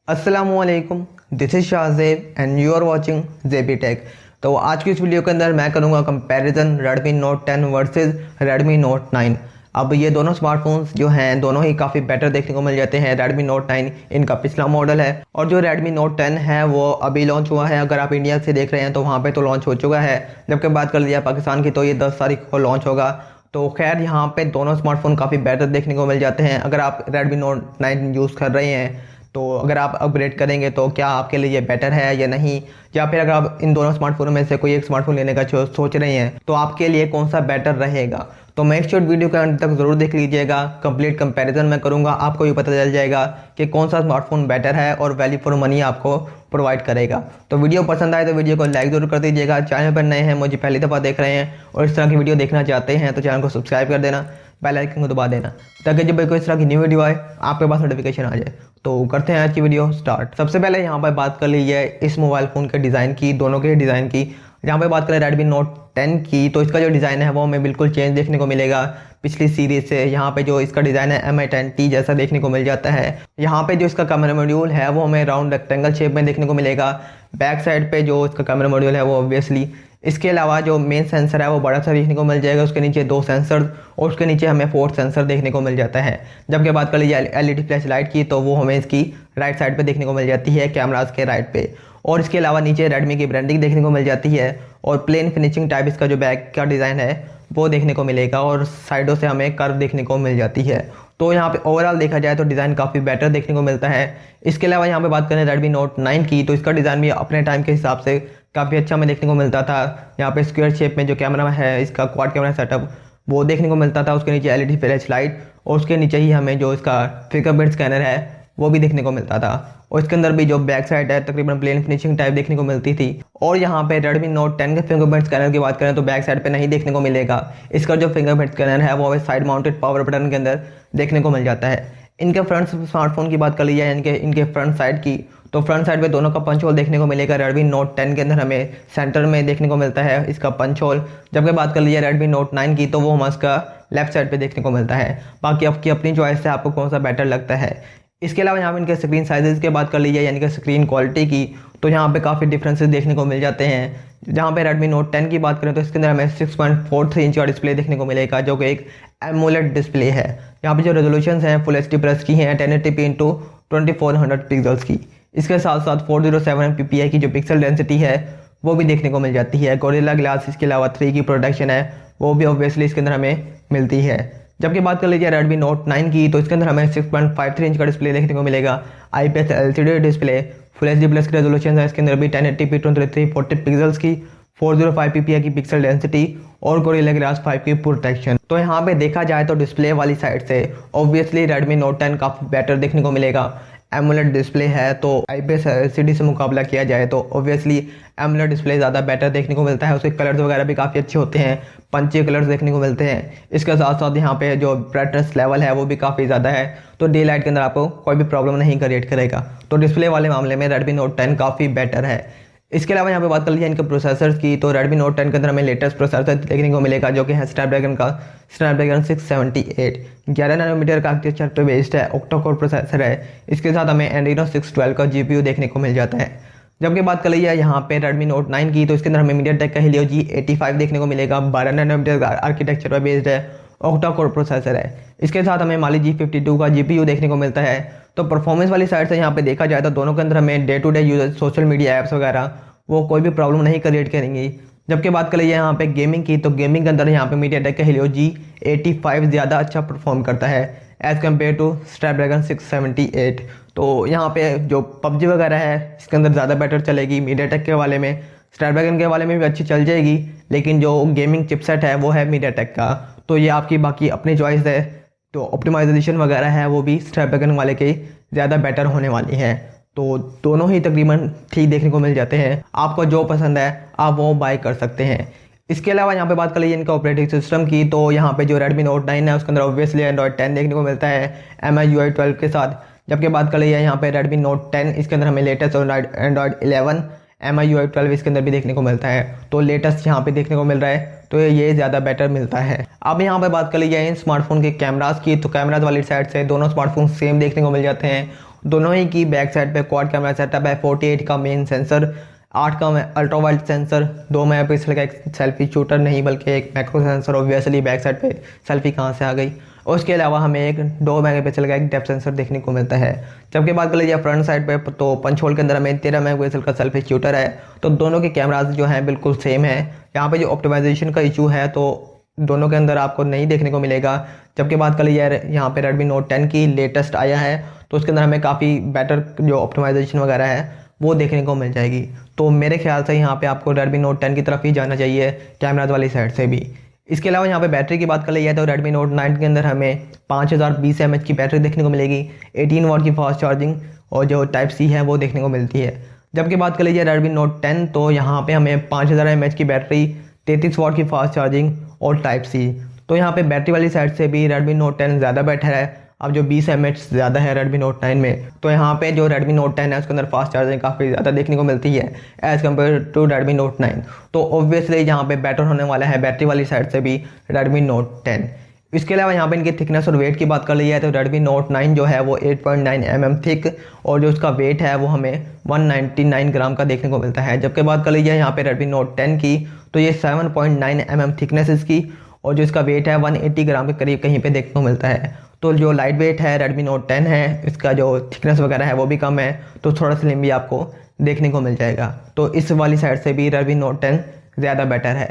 अस्सलामुअलैकुम, this is Shahzeb and you are watching JB Tech. तो आज की इस वीडियो के अंदर मैं करूँगा comparison Redmi Note 10 versus Redmi Note 9। अब ये दोनों स्मार्टफोन्स जो हैं दोनों ही काफ़ी बेटर देखने को मिल जाते हैं। Redmi Note 9 इनका पिछला मॉडल है और जो Redmi Note 10 है वो अभी लॉन्च हुआ है। अगर आप इंडिया से देख रहे हैं तो वहाँ पे तो लॉन्च हो चुका है, जबकि बात कर लिया पाकिस्तान की तो ये 10 तारीख को लॉन्च होगा। तो खैर यहाँ पे दोनों स्मार्टफोन काफ़ी बेटर देखने को मिल जाते हैं। अगर आप Redmi Note 9 यूज़ कर रहे हैं तो अगर आप अपग्रेड करेंगे तो क्या आपके लिए ये बेटर है या नहीं, या फिर अगर आप इन दोनों स्मार्टफोनों में से कोई एक स्मार्टफोन लेने का सोच रहे हैं तो आपके लिए कौन सा बेटर रहेगा। तो मेक श्योर वीडियो के अंत तक ज़रूर देख लीजिएगा। कंप्लीट कंपैरिजन मैं करूँगा, आपको भी पता चल जाएगा कि कौन सा स्मार्टफोन बेटर है और वैल्यू फॉर मनी आपको प्रोवाइड करेगा। तो वीडियो पसंद आए तो वीडियो को लाइक ज़रूर कर दीजिएगा। चैनल पर नए हैं, मुझे पहली दफ़ा देख रहे हैं और इस तरह की वीडियो देखना चाहते हैं तो चैनल को सब्सक्राइब कर देना, बेल आइकन को दबा देना ताकि जब कोई इस तरह की न्यू वीडियो आए आपके पास नोटिफिकेशन आ जाए। तो करते हैं आज की वीडियो स्टार्ट। सबसे पहले यहाँ पर बात कर लीजिए इस मोबाइल फ़ोन के डिज़ाइन की, दोनों के डिज़ाइन की। यहाँ पे बात करें Redmi Note 10 की तो इसका जो डिज़ाइन है वो हमें बिल्कुल चेंज देखने को मिलेगा पिछली सीरीज से। यहाँ पे जो इसका डिज़ाइन है Mi10T जैसा देखने को मिल जाता है। यहाँ पे जो इसका कैमरा मॉड्यूल है वो हमें राउंड रेक्टेंगल शेप में देखने को मिलेगा। बैक साइड पे जो इसका कैमरा मॉड्यूल है वो ऑब्वियसली, इसके अलावा जो मेन सेंसर है वो बड़ा सा देखने को मिल जाएगा। उसके नीचे 2 सेंसर और उसके नीचे हमें 4th सेंसर देखने को मिल जाता है। जबकि बात कर लीजिए LED फ्लैश लाइट की तो वो हमें इसकी राइट साइड पे देखने को मिल जाती है, कैमराज के राइट पे। और इसके अलावा नीचे Redmi की ब्रांडिंग देखने को मिल जाती है और प्लेन फिनिशिंग टाइप इसका जो बैक का डिज़ाइन है वो देखने को मिलेगा और साइडों से हमें कर्व देखने को मिल जाती है। तो यहाँ पे ओवरऑल देखा जाए तो डिज़ाइन काफ़ी बेटर देखने को मिलता है। इसके अलावा यहाँ पे बात करें Redmi Note 9 की तो इसका डिज़ाइन भी अपने टाइम के हिसाब से काफ़ी अच्छा हमें देखने को मिलता था। यहाँ पे स्क्वायर शेप में जो कैमरा है, इसका क्वाड कैमरा सेटअप वो देखने को मिलता था। उसके नीचे LED फ्लैश लाइट और उसके नीचे ही हमें जो इसका फिंगरप्रिंट स्कैनर है वो भी देखने को मिलता था। और इसके अंदर भी जो बैक साइड है तकरीबन प्लेन फिनिशिंग टाइप देखने को मिलती थी। और यहाँ पे Redmi Note 10 के फिंगरप्रिंट स्कैनर की बात करें तो बैक साइड पे नहीं देखने को मिलेगा। इसका जो फिंगरप्रिंट स्कैनर है वो साइड माउंटेड पावर बटन के अंदर देखने को मिल जाता है। इनके फ्रंट स्मार्टफोन की बात कर लीजिए इनके फ्रंट साइड की तो फ्रंट साइड पे दोनों का पंच होल देखने को मिलेगा। Redmi Note 10 के अंदर हमें सेंटर में देखने को मिलता है इसका पंच होल, जबकि बात कर लीजिए Redmi Note 9 की तो वो हमें इसका लेफ्ट साइड पे देखने को मिलता है। बाकी आपकी अपनी चॉइस है आपको कौन सा बेटर लगता है। इसके अलावा यहाँ पे इनके स्क्रीन साइजेस की बात कर लीजिए यानी कि स्क्रीन क्वालिटी की तो यहाँ पे काफ़ी डिफरेंसेस देखने को मिल जाते हैं। जहाँ पे Redmi Note 10 की बात करें तो इसके अंदर हमें 6.43 इंच का डिस्प्ले देखने को मिलेगा जो कि एक एमोलेड डिस्प्ले है। यहाँ पे जो रेजोल्यूशन हैं फुल HD प्लस की हैं 1080p इंटू 2400 पिक्सल्स की। इसके साथ साथ 407 ppi की जो पिक्सल डेंसिटी है वो भी देखने को मिल जाती है। गोरिल्ला ग्लास इसके अलावा 3 की प्रोटेक्शन है वो भी ऑब्वियसली इसके अंदर हमें मिलती है। जबकि बात कर लीजिए Redmi Note 9 की तो इसके अंदर हमें 6.53 इंच का डिस्प्ले देखने को मिलेगा। IPS LCD display, full HD plus की रेजोल्यूशन है इसके अंदर भी 1080p 2340 पिक्सल्स की, 405 ppi की पिक्सल डेंसिटी और गोरिल्ला ग्लास 5 की प्रोटेक्शन। तो यहाँ पे देखा जाए तो डिस्प्ले वाली साइड से ऑब्वियसली Redmi Note 10 काफ़ी बेटर देखने को मिलेगा। एमोलेड डिस्प्ले है तो IPS LCD से मुकाबला किया जाए तो ऑब्वियसली एमोलेड डिस्प्ले ज़्यादा बेटर देखने को मिलता है। उसके कलर्स वगैरह भी काफ़ी अच्छे होते हैं, पंचे कलर्स देखने को मिलते हैं। इसके साथ साथ यहाँ पे जो ब्राइटनेस लेवल है वो भी काफ़ी ज़्यादा है तो डे लाइट के अंदर आपको कोई भी प्रॉब्लम नहीं क्रिएट करेगा। तो डिस्प्ले वाले मामले में Redmi Note 10 काफ़ी बेटर है। इसके अलावा यहाँ पे बात कर लीजिए इनके प्रोसेसर्स की तो Redmi Note 10 के अंदर हमें लेटेस्ट प्रोसेसर देखने को मिलेगा जो कि है स्नैपड्रैगन 678 11 नैनोमीटर का आर्किटेक्चर पे बेस्ड है, ऑक्टा कोर प्रोसेसर है। इसके साथ हमें Adreno 612 का GPU देखने को मिल जाता है। जबकि बात कर लीजिए यहाँ पे Redmi Note 9 की तो इसके अंदर हमें MediaTek का Helio G85 देखने को मिलेगा। 12 नैनोमीटर का आर्किटेक्चर पर बेस्ड है, ऑक्टा कोर प्रोसेसर है। इसके साथ हमें Mali G52 का GPU देखने को मिलता है। तो परफॉर्मेंस वाली साइड से यहाँ पे देखा जाए तो दोनों के अंदर हमें day to day use social media apps वगैरह वो कोई भी प्रॉब्लम नहीं क्रिएट करेंगी। जबकि बात कर लीजिए यहाँ पे गेमिंग की तो गेमिंग के अंदर यहाँ पे MediaTek का Helio G85 ज़्यादा अच्छा परफॉर्म करता है एज़ कम्पेयर टू स्नैपड्रैगन 678। तो यहाँ पे जो PUBG वगैरह है इसके अंदर ज़्यादा बेटर चलेगी MediaTek के वाले में। स्नैपड्रैगन के वाले में भी अच्छी चल जाएगी लेकिन जो गेमिंग चिपसेट है वो है MediaTek का। तो ये आपकी बाकी अपनी चॉइस है। तो ऑप्टिमाइजेशन वगैरह है वो भी स्नैपड्रैगन वाले के ज़्यादा बेटर होने वाली है। तो दोनों ही तकरीबन ठीक देखने को मिल जाते हैं। आपको जो पसंद है आप वो बाय कर सकते हैं। इसके अलावा यहाँ पे बात कर लीजिए इनका ऑपरेटिंग सिस्टम की तो यहाँ पे जो Redmi Note 9 है उसके अंदर ऑब्वियसली Android 10 देखने को मिलता है MIUI 12 के साथ। जबकि बात कर लीजिए यहाँ पे Redmi Note 10 इसके अंदर हमें लेटेस्ट Android 11 MIUI 12 इसके अंदर भी देखने को मिलता है। तो लेटेस्ट यहाँ पे देखने को मिल रहा है तो ये ज़्यादा बेटर मिलता है। अब यहाँ पे बात कर लीजिए इन स्मार्टफोन के कैमरास की तो कैमराज वाली साइड से दोनों स्मार्टफोन सेम देखने को मिल जाते हैं दोनों ही की बैक साइड पे क्वाड कैमरा सेटअप है, 48 का मेन सेंसर, 8 का अल्ट्रा वाइड सेंसर, 2 मेगापिक्सल का एक सेल्फी शूटर नहीं बल्कि एक macro sensor. Obviously back side पे सेल्फी कहाँ से आ गई। और उसके अलावा हमें एक 2 मेगापिक्सल का एक डेप्थ सेंसर देखने को मिलता है। जबकि बात कर लीजिए फ्रंट साइड पे तो पंच होल के अंदर हमें 13 मेगापिक्सल का सेल्फी शूटर है। तो दोनों के कैमराज जो हैं बिल्कुल सेम है। यहाँ पे जो ऑप्टिमाइजेशन का इशू है तो दोनों के अंदर आपको नहीं देखने को मिलेगा। जबकि बात कर लीजिए यहाँ पे Redmi Note 10 की लेटेस्ट आया है तो उसके अंदर हमें काफ़ी बेटर जो ऑप्टिमाइजेशन वगैरह है वो देखने को मिल जाएगी। तो मेरे ख्याल से यहाँ पे आपको Redmi Note 10 की तरफ ही जाना चाहिए कैमराज वाली साइड से भी। इसके अलावा यहाँ पे बैटरी की बात कर ली जाए तो Redmi Note 9 के अंदर हमें 5020 mAh की बैटरी देखने को मिलेगी, 18 वाट की फास्ट चार्जिंग और जो टाइप सी है वो देखने को मिलती है। जबकि बात कर लीजिए Redmi Note 10 तो यहाँ पे हमें 5000 mAh की बैटरी, 33 वाट की फास्ट चार्जिंग और टाइप सी। तो यहाँ पे बैटरी वाली साइड से भी Redmi Note 10 ज़्यादा बेटर है। अब जो 20 mAh ज़्यादा है Redmi Note 9 में, तो यहाँ पे जो Redmi Note 10 है उसके अंदर फास्ट चार्जिंग काफ़ी ज़्यादा देखने को मिलती है as compare to Redmi Note 9। तो ऑब्वियसली यहाँ पे बेटर होने वाला है बैटरी वाली साइड से भी Redmi Note 10। इसके अलावा यहाँ पे इनकी थिकनेस और वेट की बात कर ली जाए तो Redmi Note 9 जो है वो 8.9 mm थिक और जो उसका वेट है वो हमें 199 ग्राम का देखने को मिलता है। जबकि बात कर लीजिए यहाँ पे Redmi Note 10 की तो ये 7.9 mm थिकनेस इसकी और जो इसका वेट है 180 ग्राम के करीब कहीं पे देखने को मिलता है। तो जो लाइट वेट है Redmi Note 10 है, इसका जो थिकनेस वगैरह है वो भी कम है तो थोड़ा स्लिम भी आपको देखने को मिल जाएगा। तो इस वाली साइड से भी Redmi Note 10 ज़्यादा बेटर है।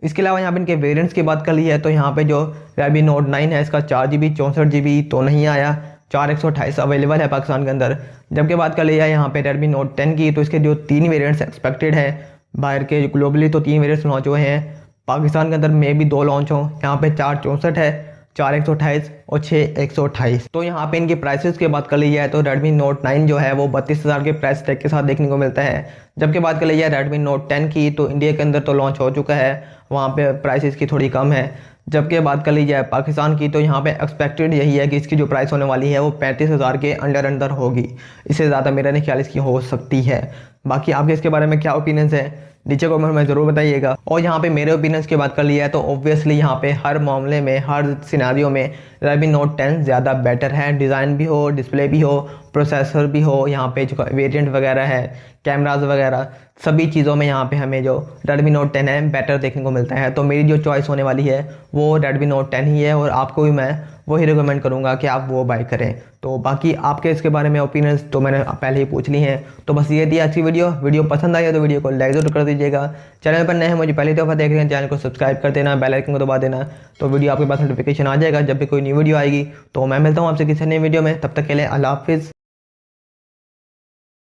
इसके अलावा यहाँ पे इनके वेरिएंट्स की बात कर ली है तो यहाँ पे जो Redmi Note 9 है इसका 4GB 64GB तो नहीं आया, 4128 अवेलेबल है पाकिस्तान के अंदर। जबकि बात कर ली जाए यहाँ पे Redmi Note 10 की तो इसके जो 3 वेरिएंट्स एक्सपेक्टेड है बाहर के, ग्लोबली तो 3 वेरिएंट्स लॉन्च हुए हैं, पाकिस्तान के अंदर में भी 2 लॉन्च हों। यहाँ पे 464 है, 4128 और 6128। तो यहाँ पे इनकी प्राइसेस की बात कर ली जाए तो Redmi Note 9 जो है वो 32,000 के प्राइस टैग के साथ देखने को मिलता है। जबकि बात कर ली जाए Redmi Note 10 की तो इंडिया के अंदर तो लॉन्च हो चुका है, वहाँ पे प्राइस की थोड़ी कम है। जबकि बात कर ली जाए पाकिस्तान की तो यहाँ पे एक्सपेक्टेड यही है कि इसकी जो प्राइस होने वाली है वो 35,000 के अंडर होगी। इससे ज़्यादा मेरा नहीं ख्याल इसकी हो सकती है। बाकी आपके इसके बारे में क्या ओपिनियंस है नीचे कमेंट में ज़रूर बताइएगा। और यहाँ पे मेरे ओपिनियंस की बात कर ली है तो ऑब्वियसली यहाँ पे हर मामले में, हर सिनारियों में Redmi Note 10 ज़्यादा बेटर है। डिज़ाइन भी हो, डिस्प्ले भी हो, प्रोसेसर भी हो, यहाँ पे जो वेरिएंट वगैरह है, कैमराज वगैरह, सभी चीज़ों में यहाँ पे हमें जो Redmi Note 10 है बेटर देखने को मिलता है। तो मेरी जो चॉइस होने वाली है वो Redmi Note 10 ही है और आपको भी मैं वही रिकमेंड करूँगा कि आप वो बाय करें। तो बाकी आपके इसके बारे में ओपिनियंस तो मैंने पहले ही पूछ ली हैं। तो बस ये थी आज की वीडियो पसंद आई है तो वीडियो को लाइक जरूर कर दीजिएगा। चैनल पर नए हैं, मुझे पहली दफ़ा देख रहे हैं, चैनल को सब्सक्राइब कर देना, बेल आइकन को दबा देना, तो वीडियो आपके पास नोटिफिकेशन आ जाएगा जब भी कोई न्यू वीडियो आएगी। तो मैं मिलता हूँ आपसे किसी नई वीडियो में, तब तक के लिए अल्लाह हाफिज़।